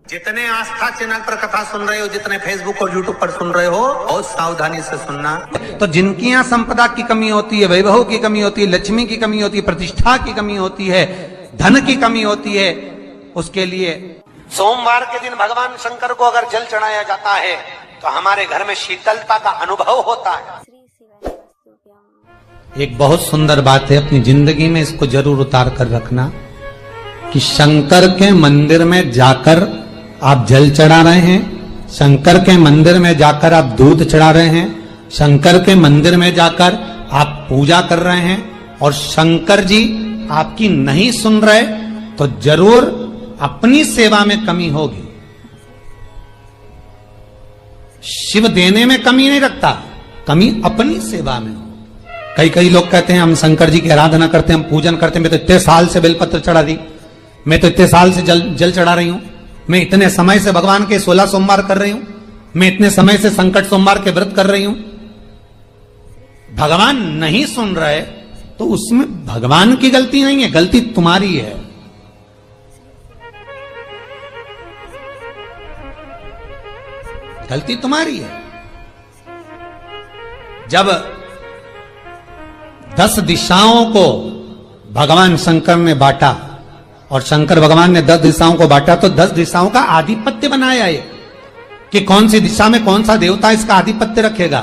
जितने आस्था चैनल पर कथा सुन रहे हो, जितने फेसबुक और यूट्यूब पर सुन रहे हो, बहुत सावधानी से सुनना। तो जिनकी यहाँ संपदा की कमी होती है, वैभव की कमी होती है, लक्ष्मी की कमी होती है, प्रतिष्ठा की कमी होती है, धन की कमी होती है, उसके लिए सोमवार के दिन भगवान शंकर को अगर जल चढ़ाया जाता है तो हमारे घर में शीतलता का अनुभव होता है। एक बहुत सुंदर बात है, अपनी जिंदगी में इसको जरूर उतार कर रखना कि शंकर के मंदिर में जाकर आप जल चढ़ा रहे हैं, शंकर के मंदिर में जाकर आप दूध चढ़ा रहे हैं, शंकर के मंदिर में जाकर आप पूजा कर रहे हैं और शंकर जी आपकी नहीं सुन रहे तो जरूर अपनी सेवा में कमी होगी। शिव देने में कमी नहीं रखता, कमी अपनी सेवा में हो। कई लोग कहते हैं हम शंकर जी की आराधना करते हैं, हम पूजन करते हैं, मैं तो इतने साल से बेलपत्र चढ़ा दी, मैं तो इतने साल से जल चढ़ा रही हूं, मैं इतने समय से भगवान के 16 सोमवार कर रही हूं, मैं इतने समय से संकट सोमवार के व्रत कर रही हूं। भगवान नहीं सुन रहे तो उसमें भगवान की गलती नहीं है, गलती तुम्हारी है। गलती तुम्हारी है। जब 10 दिशाओं को भगवान शंकर ने बांटा और शंकर भगवान ने 10 दिशाओं को बांटा तो 10 दिशाओं का आधिपत्य बनाया है कि कौन सी दिशा में कौन सा देवता इसका आधिपत्य रखेगा,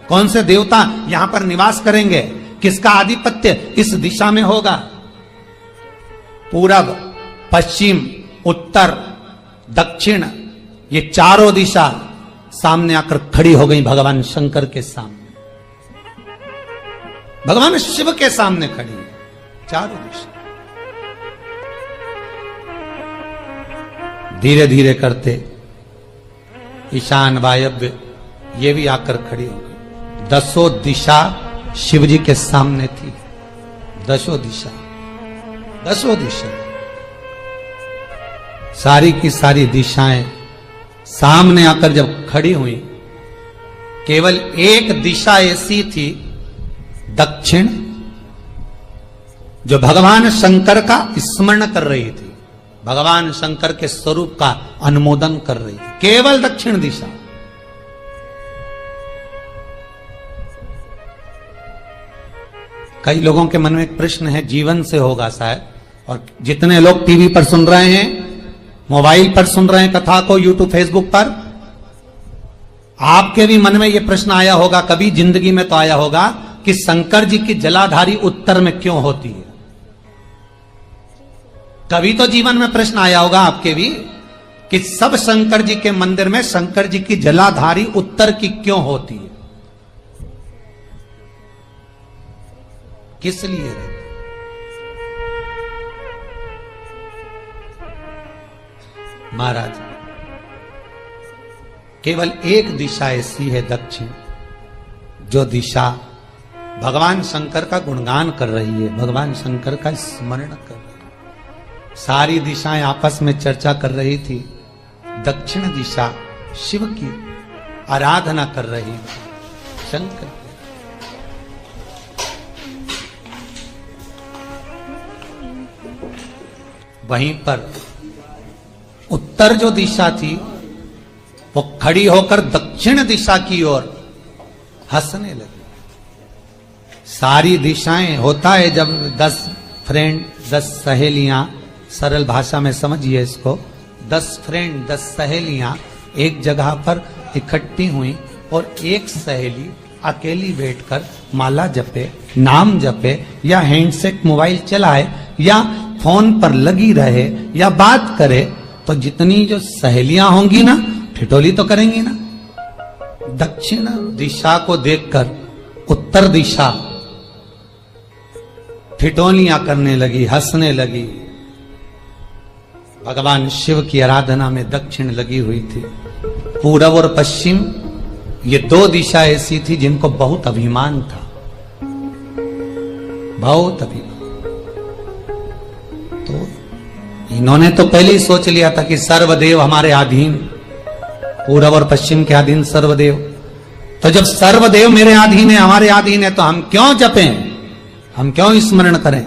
कौन से देवता यहां पर निवास करेंगे, किसका आधिपत्य इस दिशा में होगा। पूरब, पश्चिम, उत्तर, दक्षिण, ये चारों दिशा सामने आकर खड़ी हो गई भगवान शंकर के सामने, भगवान शिव के सामने खड़ी, चारों दिशा। धीरे धीरे करते ईशान, वायव्य ये भी आकर खड़ी हो गई। 10 दिशा शिव जी के सामने थी, 10 दिशा, 10 दिशा, सारी की सारी दिशाएं सामने आकर जब खड़ी हुई, केवल एक दिशा ऐसी थी दक्षिण, जो भगवान शंकर का स्मरण कर रही थी, भगवान शंकर के स्वरूप का अनुमोदन कर रही थी, केवल दक्षिण दिशा। कई लोगों के मन में एक प्रश्न है, जीवन से होगा शायद, और जितने लोग टीवी पर सुन रहे हैं, मोबाइल पर सुन रहे हैं कथा को, यूट्यूब, फेसबुक पर, आपके भी मन में यह प्रश्न आया होगा, कभी जिंदगी में तो आया होगा कि शंकर जी की जलाधारी उत्तर में क्यों होती है। कभी तो जीवन में प्रश्न आया होगा आपके भी कि सब शंकर जी के मंदिर में शंकर जी की जलाधारी उत्तर की क्यों होती है, किस लिए रहती? महाराज, केवल एक दिशा ऐसी है दक्षिण, जो दिशा भगवान शंकर का गुणगान कर रही है, भगवान शंकर का स्मरण कर रही है। सारी दिशाएं आपस में चर्चा कर रही थी, दक्षिण दिशा शिव की आराधना कर रही थी, शंकर। वहीं पर उत्तर जो दिशा थी वो खड़ी होकर दक्षिण दिशा की ओर हंसने लगी। सारी दिशाएं, होता है जब 10 फ्रेंड, 10 सहेलियां, सरल भाषा में समझिए इसको, 10 फ्रेंड, 10 सहेलियां एक जगह पर इकट्ठी हुई और एक सहेली अकेली बैठकर माला जपे, नाम जपे, या हैंडसेट मोबाइल चलाए, या फोन पर लगी रहे, या बात करे, तो जितनी जो सहेलियां होंगी ना, ठिठोली तो करेंगी ना। दक्षिण दिशा को देखकर उत्तर दिशा ठिठोलियां करने लगी, हंसने लगी। भगवान शिव की आराधना में दक्षिण लगी हुई थी। पूरब और पश्चिम, ये 2 दिशा ऐसी थी जिनको बहुत अभिमान था, बहुत अभिमान। तो इन्होंने तो पहले ही सोच लिया था कि सर्वदेव हमारे अधीन, पूरब और पश्चिम के अधीन सर्वदेव। तो जब सर्वदेव मेरे अधीन है, हमारे अधीन है, तो हम क्यों जपें, हम क्यों स्मरण करें।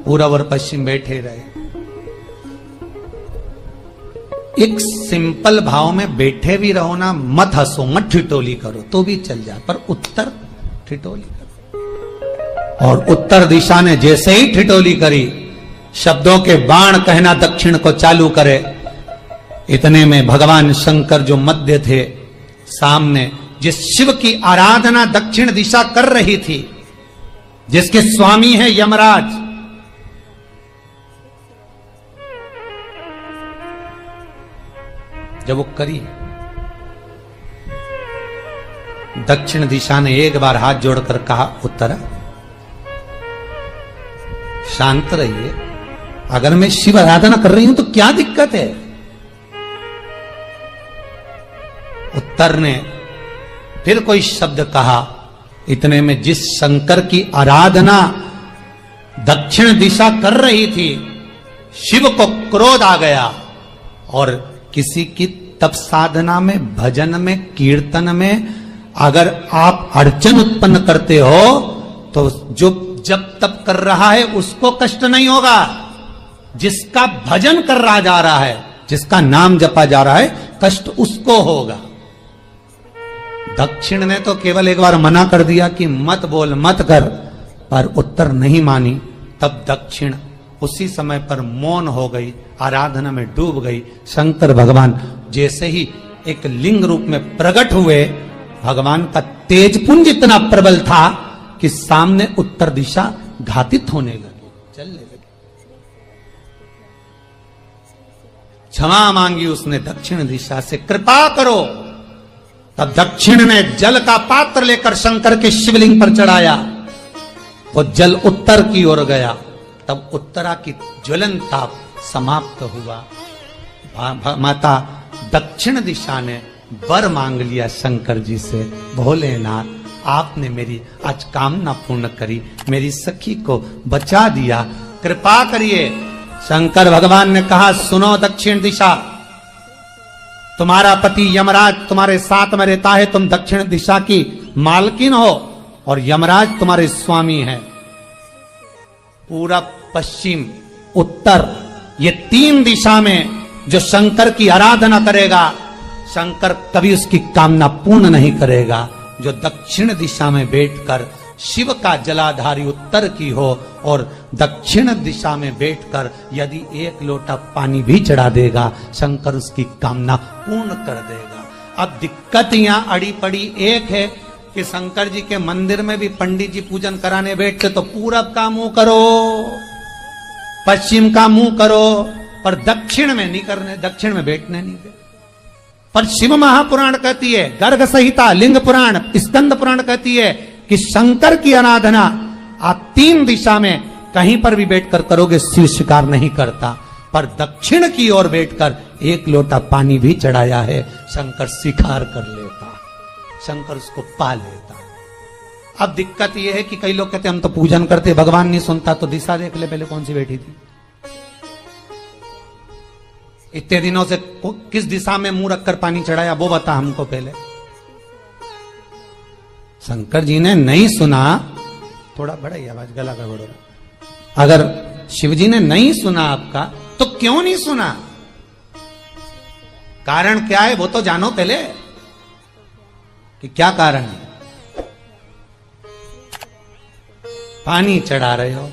पूरब और पश्चिम बैठे रहे। एक सिंपल भाव में बैठे भी रहो ना, मत हंसो, मत ठिठोली करो तो भी चल जाए, पर उत्तर ठिठोली करो। और उत्तर दिशा ने जैसे ही ठिठोली करी, शब्दों के बाण कहना दक्षिण को चालू करे। इतने में भगवान शंकर जो मध्य थे, सामने जिस शिव की आराधना दक्षिण दिशा कर रही थी, जिसके स्वामी है यमराज, जब वो करी, दक्षिण दिशा ने एक बार हाथ जोड़कर कहा, उत्तरा शांत रहिए, अगर मैं शिव आराधना कर रही हूं तो क्या दिक्कत है। उत्तर ने फिर कोई शब्द कहा। इतने में जिस शंकर की आराधना दक्षिण दिशा कर रही थी, शिव को क्रोध आ गया और किसी की तप साधना में, भजन में, कीर्तन में अगर आप अड़चन उत्पन्न करते हो तो जो जब तप कर रहा है उसको कष्ट नहीं होगा, जिसका भजन कर रहा जा रहा है, जिसका नाम जपा जा रहा है, कष्ट उसको होगा। दक्षिण ने तो केवल एक बार मना कर दिया कि मत बोल, मत कर, पर उत्तर नहीं मानी। तब दक्षिण उसी समय पर मौन हो गई, आराधना में डूब गई। शंकर भगवान जैसे ही एक लिंग रूप में प्रकट हुए, भगवान का तेजपुंज इतना प्रबल था कि सामने उत्तर दिशा घातित होने लगी, चलने लगी। क्षमा मांगी उसने दक्षिण दिशा से, कृपा करो। तब दक्षिण ने जल का पात्र लेकर शंकर के शिवलिंग पर चढ़ाया, वो जल उत्तर की ओर गया। तब उत्तरा की ज्वलन ताप समाप्त हुआ। माता दक्षिण दिशा ने वर मांग लिया शंकर जी से, भोलेनाथ आपने मेरी आज कामना पूर्ण करी, मेरी सखी को बचा दिया, कृपा करिए। शंकर भगवान ने कहा, सुनो दक्षिण दिशा, तुम्हारा पति यमराज तुम्हारे साथ में रहता है, तुम दक्षिण दिशा की मालकिन हो और यमराज तुम्हारे स्वामी है। पूरब, पश्चिम, उत्तर, ये तीन दिशा में जो शंकर की आराधना करेगा, शंकर कभी उसकी कामना पूर्ण नहीं करेगा। जो दक्षिण दिशा में बैठकर शिव का जलाधारी उत्तर की हो और दक्षिण दिशा में बैठकर यदि एक लोटा पानी भी चढ़ा देगा, शंकर उसकी कामना पूर्ण कर देगा। अब दिक्कत यहां अड़ी पड़ी एक है कि शंकर जी के मंदिर में भी पंडित जी पूजन कराने बैठते तो पूरब का मुंह करो, पश्चिम का मुंह करो, पर दक्षिण में नहीं करने, दक्षिण में बैठने नहीं दे। पर शिव महापुराण कहती है, गर्ग संहिता, लिंग पुराण, स्कंद पुराण कहती है कि शंकर की आराधना आप तीन दिशा में कहीं पर भी बैठकर करोगे, शिव स्वीकार नहीं करता। पर दक्षिण की ओर बैठकर एक लोटा पानी भी चढ़ाया है, शंकर स्वीकार कर लेता, शंकर उसको पा लेता। अब दिक्कत यह है कि कई लोग कहते हम तो पूजन करते, भगवान नहीं सुनता, तो दिशा देख ले पहले कौन सी बैठी थी। इतने दिनों से किस दिशा में मुंह रखकर पानी चढ़ाया वो बता हमको पहले। शंकर जी ने नहीं सुना, थोड़ा बड़ा ही आवाज, गला का बड़ा। अगर शिव जी ने नहीं सुना आपका तो क्यों नहीं सुना, कारण क्या है वो तो जानो पहले कि क्या कारण है। पानी चढ़ा रहे हो,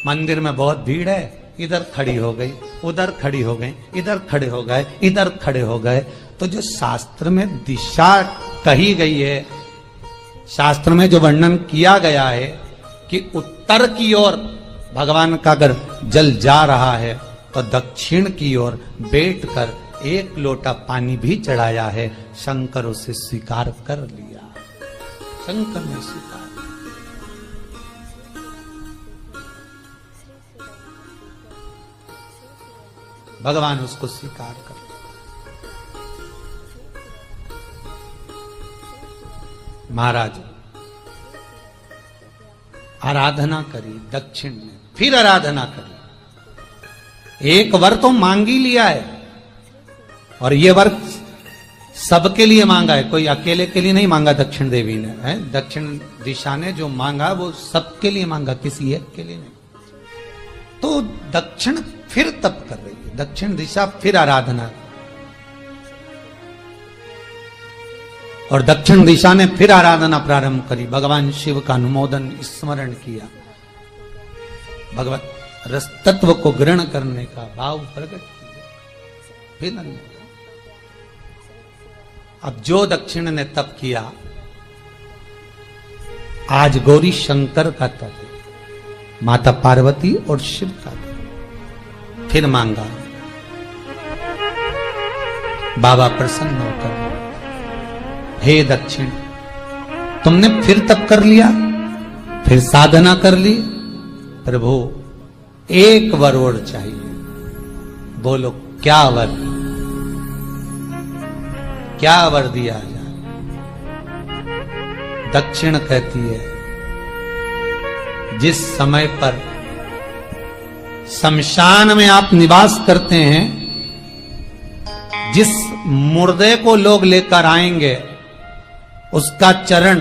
मंदिर में बहुत भीड़ है, इधर खड़ी हो गई, उधर खड़ी हो गई, इधर खड़े हो गए, इधर खड़े हो गए। तो जो शास्त्र में दिशा कही गई है, शास्त्र में जो वर्णन किया गया है कि उत्तर की ओर भगवान का अगर जल जा रहा है तो दक्षिण की ओर बैठकर एक लोटा पानी भी चढ़ाया है, शंकर उसे स्वीकार कर लिया, शंकर ने स्वीकार। भगवान उसको स्वीकार कर। महाराज आराधना करी दक्षिण में, फिर आराधना करी। एक वर तो मांग ही लिया है और ये वर सबके लिए मांगा है, कोई अकेले के लिए नहीं मांगा दक्षिण देवी ने, है दक्षिण दिशा ने जो मांगा वो सबके लिए मांगा, किसी एक के लिए नहीं। तो दक्षिण फिर तप कर रही है, दक्षिण दिशा फिर आराधना और दक्षिण दिशा ने फिर आराधना प्रारंभ करी, भगवान शिव का अनुमोदन स्मरण किया, भगवत रस तत्व को ग्रहण करने का भाव प्रकट किया। फिर अब जो दक्षिण ने तप किया, आज गौरी शंकर का तप है, माता पार्वती और शिव का तप। फिर मांगा, बाबा प्रसन्न होकर, हे दक्षिण, तुमने फिर तप कर लिया, फिर साधना कर ली, प्रभु एक वर और चाहिए। बोलो क्या वर, क्या वर दिया जाए? दक्षिण कहती है, जिस समय पर शमशान में आप निवास करते हैं, जिस मुर्दे को लोग लेकर आएंगे, उसका चरण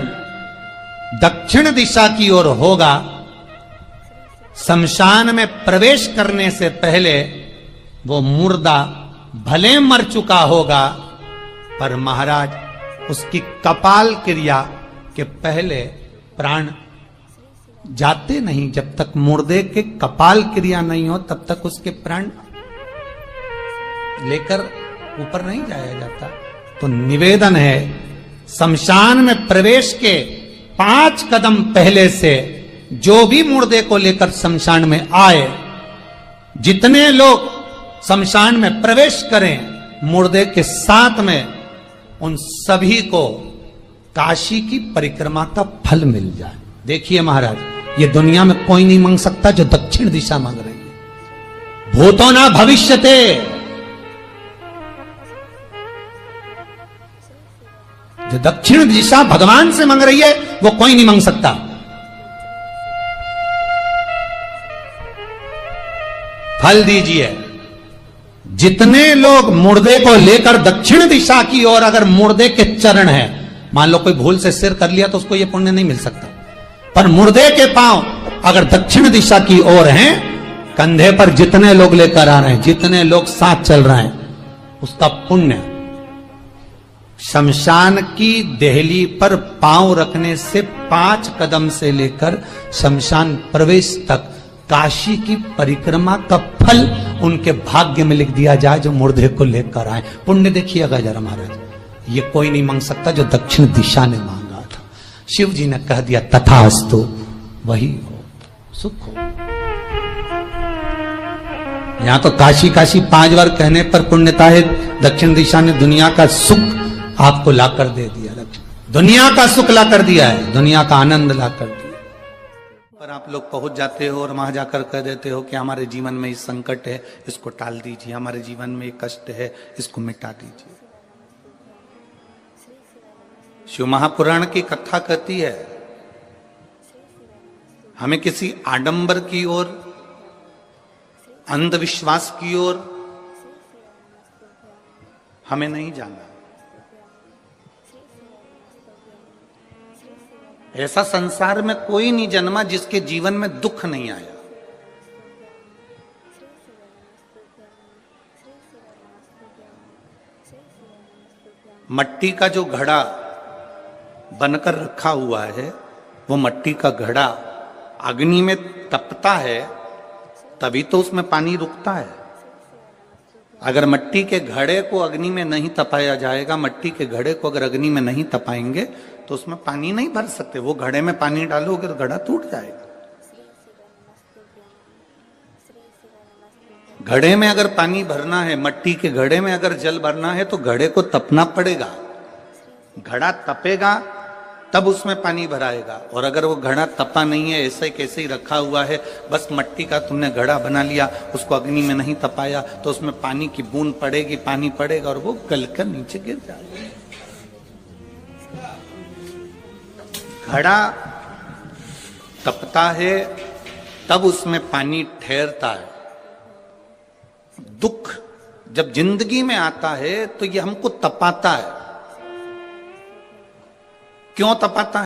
दक्षिण दिशा की ओर होगा। शमशान में प्रवेश करने से पहले वो मुर्दा भले मर चुका होगा, पर महाराज उसकी कपाल क्रिया के पहले प्राण जाते नहीं। जब तक मुर्दे के कपाल क्रिया नहीं हो, तब तक उसके प्राण लेकर ऊपर नहीं जाया जाता। तो निवेदन है, शमशान में प्रवेश के 5 कदम पहले से जो भी मुर्दे को लेकर शमशान में आए, जितने लोग शमशान में प्रवेश करें मुर्दे के साथ में, उन सभी को काशी की परिक्रमा का फल मिल जाए। देखिए महाराज, ये दुनिया में कोई नहीं मांग सकता जो दक्षिण दिशा मांग रही है। भूतो ना भविष्यते, जो दक्षिण दिशा भगवान से मांग रही है वो कोई नहीं मांग सकता। फल दीजिए। जितने लोग मुर्दे को लेकर दक्षिण दिशा की ओर, अगर मुर्दे के चरण है, मान लो कोई भूल से सिर कर लिया तो उसको ये पुण्य नहीं मिल सकता, पर मुर्दे के पांव अगर दक्षिण दिशा की ओर हैं, कंधे पर जितने लोग लेकर आ रहे हैं, जितने लोग साथ चल रहे हैं, उसका पुण्य शमशान की देहली पर पांव रखने से 5 कदम से लेकर शमशान प्रवेश तक काशी की परिक्रमा का फल उनके भाग्य में लिख दिया जाए, जो मुर्दे को लेकर आए। पुण्य देखिएगा जरा महाराज, ये कोई नहीं मांग सकता जो दक्षिण दिशा ने मांगा था। शिव जी ने कह दिया तथास्तु, वही हो, सुख हो। यहां तो काशी काशी 5 बार कहने पर पुण्यता है। दक्षिण दिशा ने दुनिया का सुख आपको लाकर दे दिया, दुनिया का सुख लाकर दिया है, दुनिया का आनंद लाकर दिया। पर आप लोग पहुंच जाते हो और वहां जाकर कह देते हो कि हमारे जीवन में ये संकट है, इसको टाल दीजिए, हमारे जीवन में ये कष्ट है, इसको मिटा दीजिए। शिव महापुराण की कथा कहती है, हमें किसी आडंबर की ओर, अंधविश्वास की ओर हमें नहीं जाना। ऐसा संसार में कोई नहीं जन्मा जिसके जीवन में दुख नहीं आया। मट्टी का जो घड़ा बनकर रखा हुआ है, वो मट्टी का घड़ा अग्नि में तपता है, तभी तो उसमें पानी रुकता है। अगर मट्टी के घड़े को अग्नि में नहीं तपाया जाएगा, मट्टी के घड़े को अगर अग्नि में नहीं तपाएंगे तो उसमें पानी नहीं भर सकते। वो घड़े में पानी डालोगे तो घड़ा टूट जाएगा। घड़े में अगर पानी भरना है, मट्टी के घड़े में अगर जल भरना है, तो घड़े को तपना पड़ेगा। घड़ा तपेगा तब उसमें पानी भराएगा। और अगर वो घड़ा तपा नहीं है, ऐसे कैसे ही रखा हुआ है, बस मट्टी का तुमने घड़ा बना लिया, उसको अग्नि में नहीं तपाया, तो उसमें पानी की बूंद पड़ेगी, पानी पड़ेगा और वो गलकर नीचे गिर जाएगा। घड़ा तपता है तब उसमें पानी ठहरता है। दुख जब जिंदगी में आता है तो ये हमको तपाता है। क्यों तपाता है?